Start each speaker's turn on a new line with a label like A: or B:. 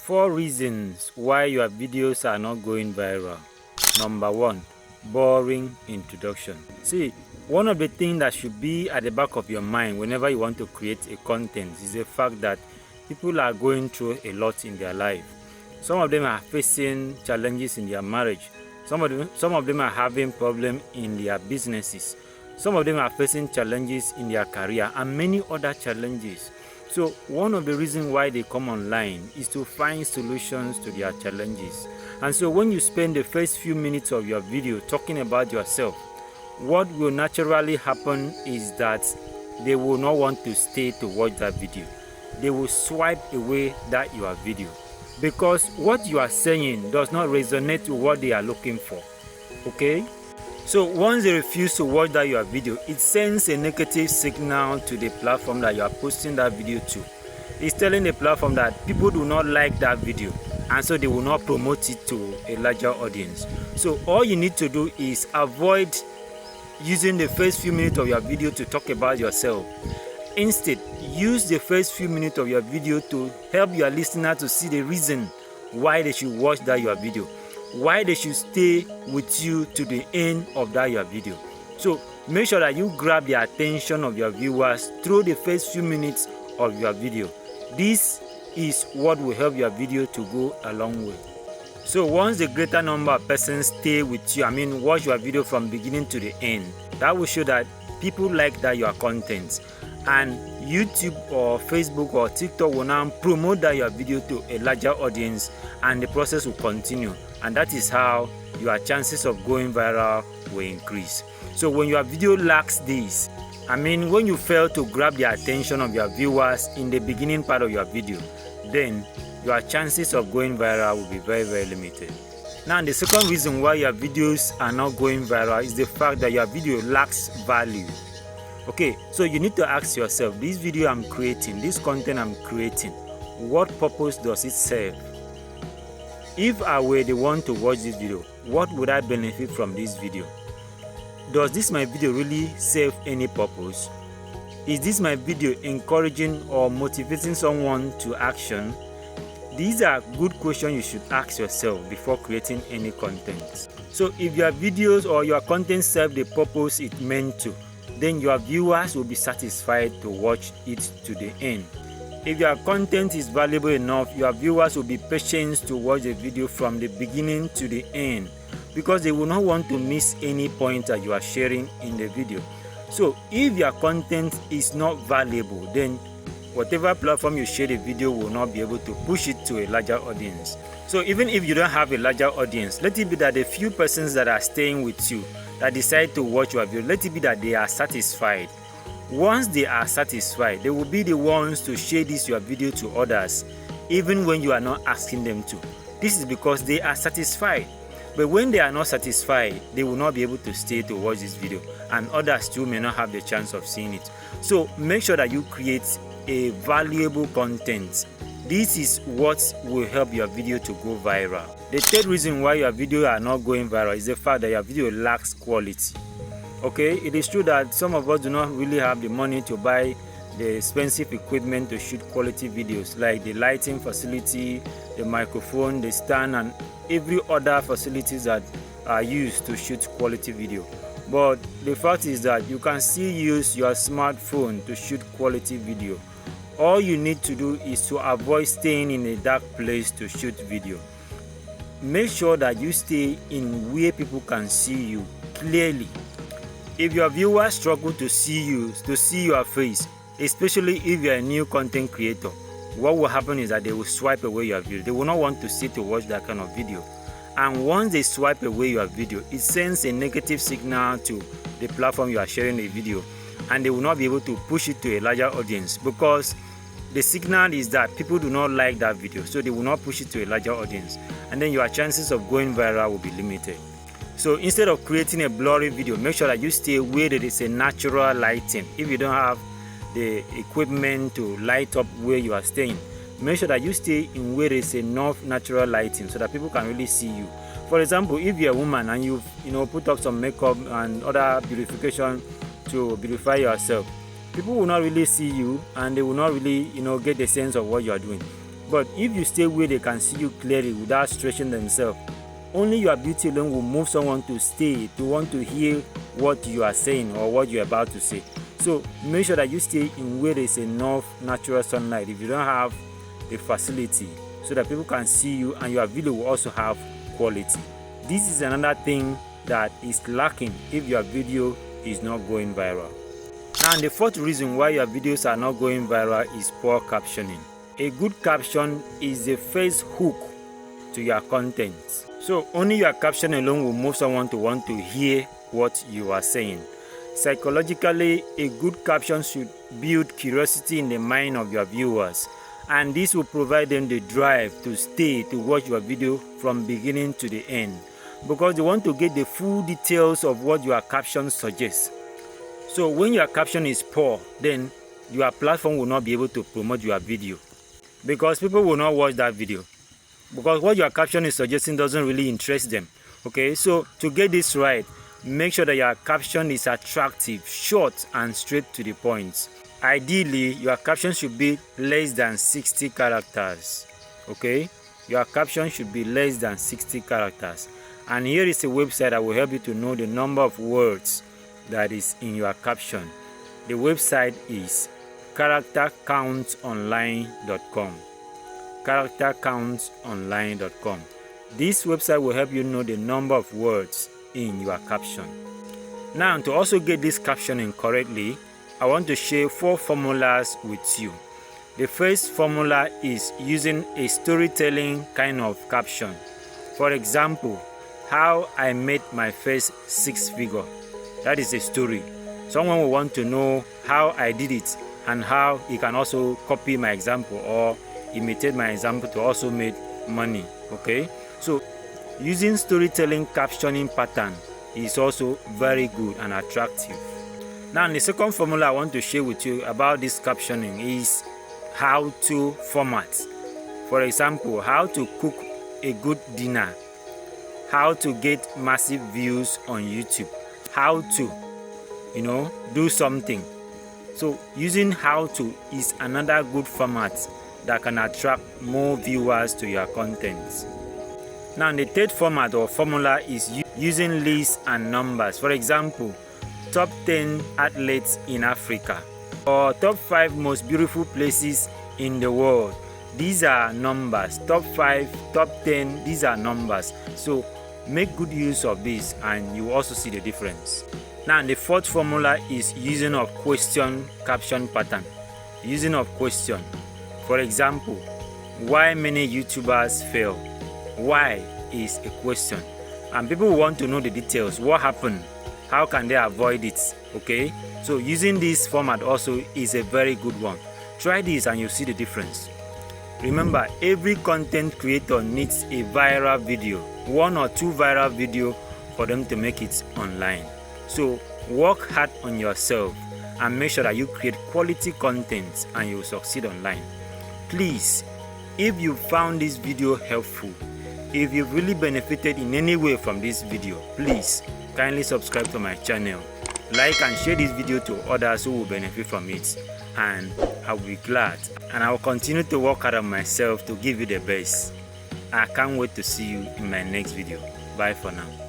A: 4 reasons why your videos are not going viral. Number 1, boring introduction. See, one of the things that should be at the back of your mind whenever you want to create a content is the fact that people are going through a lot in their life. Some of them are facing challenges in their marriage. Some of them are having problems in their businesses. Some of them are facing challenges in their career and many other challenges. So one of the reasons why they come online is to find solutions to their challenges. And so when you spend the first few minutes of your video talking about yourself, what will naturally happen is that they will not want to stay to watch that video. They will swipe away that your video because what you are saying does not resonate with what they are looking for. Okay? So once they refuse to watch that your video, it sends a negative signal to the platform that you are posting that video to. It's telling the platform that people do not like that video, and so they will not promote it to a larger audience. So all you need to do is avoid using the first few minutes of your video to talk about yourself. Instead, use the first few minutes of your video to help your listener to see the reason why they should watch that your video, why they should stay with you to the end of that your video. So make sure that you grab the attention of your viewers through the first few minutes of your video. This is what will help your video to go a long way. So once the greater number of persons stay with you, watch your video from beginning to the end, that will show that people like that your content, and YouTube or Facebook or TikTok will now promote that your video to a larger audience, and the process will continue, and that is how your chances of going viral will increase. So when your video lacks this, when you fail to grab the attention of your viewers in the beginning part of your video, then your chances of going viral will be very, very limited. Now, the second reason why your videos are not going viral is the fact that your video lacks value. Okay, so you need to ask yourself, this video I'm creating, this content I'm creating, what purpose does it serve? If I were the one to watch this video, what would I benefit from this video? Does this my video really serve any purpose? Is this my video encouraging or motivating someone to action? These are good questions you should ask yourself before creating any content. So if your videos or your content serve the purpose it meant to, then your viewers will be satisfied to watch it to the end. If your content is valuable enough, your viewers will be patient to watch the video from the beginning to the end because they will not want to miss any point that you are sharing in the video. So if your content is not valuable, then whatever platform you share the video will not be able to push it to a larger audience. So even if you don't have a larger audience, let it be that the few persons that are staying with you that decide to watch your video, let it be that they are satisfied. Once they are satisfied, they will be the ones to share this your video to others, even when you are not asking them to. This is because they are satisfied. But when they are not satisfied, they will not be able to stay to watch this video, and others too may not have the chance of seeing it. So make sure that you create a valuable content. This is what will help your video to go viral. The third reason why your video are not going viral is the fact that your video lacks quality. Okay, it is true that some of us do not really have the money to buy the expensive equipment to shoot quality videos, like the lighting facility, the microphone, the stand, and every other facilities that are used to shoot quality video. But the fact is that you can still use your smartphone to shoot quality video. All you need to do is to avoid staying in a dark place to shoot video. Make sure that you stay in where people can see you clearly. If your viewers struggle to see you, to see your face, especially if you are a new content creator, what will happen is that they will swipe away your video. They will not want to sit to watch that kind of video. And once they swipe away your video, it sends a negative signal to the platform you are sharing the video, and they will not be able to push it to a larger audience because the signal is that people do not like that video, so they will not push it to a larger audience, and then your chances of going viral will be limited. So instead of creating a blurry video, make sure that you stay where there is a natural lighting. If you don't have the equipment to light up where you are staying, make sure that you stay in where there is enough natural lighting so that people can really see you. For example, if you're a woman and you put up some makeup and other beautification to beautify yourself, people will not really see you and they will not really get the sense of what you are doing. But if you stay where they can see you clearly without stretching themselves, only your beauty alone will move someone to stay, to want to hear what you are saying or what you're about to say. So make sure that you stay in where there's enough natural sunlight if you don't have the facility, so that people can see you and your video will also have quality. This is another thing that is lacking if your video is not going viral. And the fourth reason why your videos are not going viral is poor captioning. A good caption is the first hook to your content. So only your caption alone will move someone to want to hear what you are saying. Psychologically, a good caption should build curiosity in the mind of your viewers, and this will provide them the drive to stay to watch your video from beginning to the end, because they want to get the full details of what your caption suggests. So when your caption is poor, then your platform will not be able to promote your video, because people will not watch that video, because what your caption is suggesting doesn't really interest them. Okay, so to get this right, make sure that your caption is attractive, short and straight to the point. Ideally, your caption should be less than 60 characters. Okay, your caption should be less than 60 characters. And here is a website that will help you to know the number of words that is in your caption. The website is charactercountsonline.com. charactercountsonline.com. This website will help you know the number of words in your caption. Now, to also get this captioning correctly, I want to share 4 formulas with you. The first formula is using a storytelling kind of caption. For example, how I made my first 6-figure. That is a story. Someone will want to know how I did it and how he can also copy my example or imitate my example to also make money. Okay, so using storytelling captioning pattern is also very good and attractive. Now, the second formula I want to share with you about this captioning is how to format. For example, how to cook a good dinner, how to get massive views on YouTube, how to, do something. So using how to is another good format that can attract more viewers to your content. Now, the third format or formula is using lists and numbers. For example, top 10 athletes in Africa or top 5 most beautiful places in the world. These are numbers. Top 5, top 10, these are numbers. So make good use of this and you will also see the difference. Now, the fourth formula is using of question caption pattern. Using of question. For example, why many YouTubers fail? Why is a question, and people want to know the details. What happened? How can they avoid it? Okay, so using this format also is a very good one. Try this and you'll see the difference. Remember, every content creator needs a viral video, 1 or 2 viral video for them to make it online. So work hard on yourself and make sure that you create quality content and you'll succeed online. Please, if you found this video helpful, if you've really benefited in any way from this video, please kindly subscribe to my channel, like and share this video to others who will benefit from it, and I will be glad, and I will continue to work hard on myself to give you the best. I can't wait to see you in my next video. Bye for now.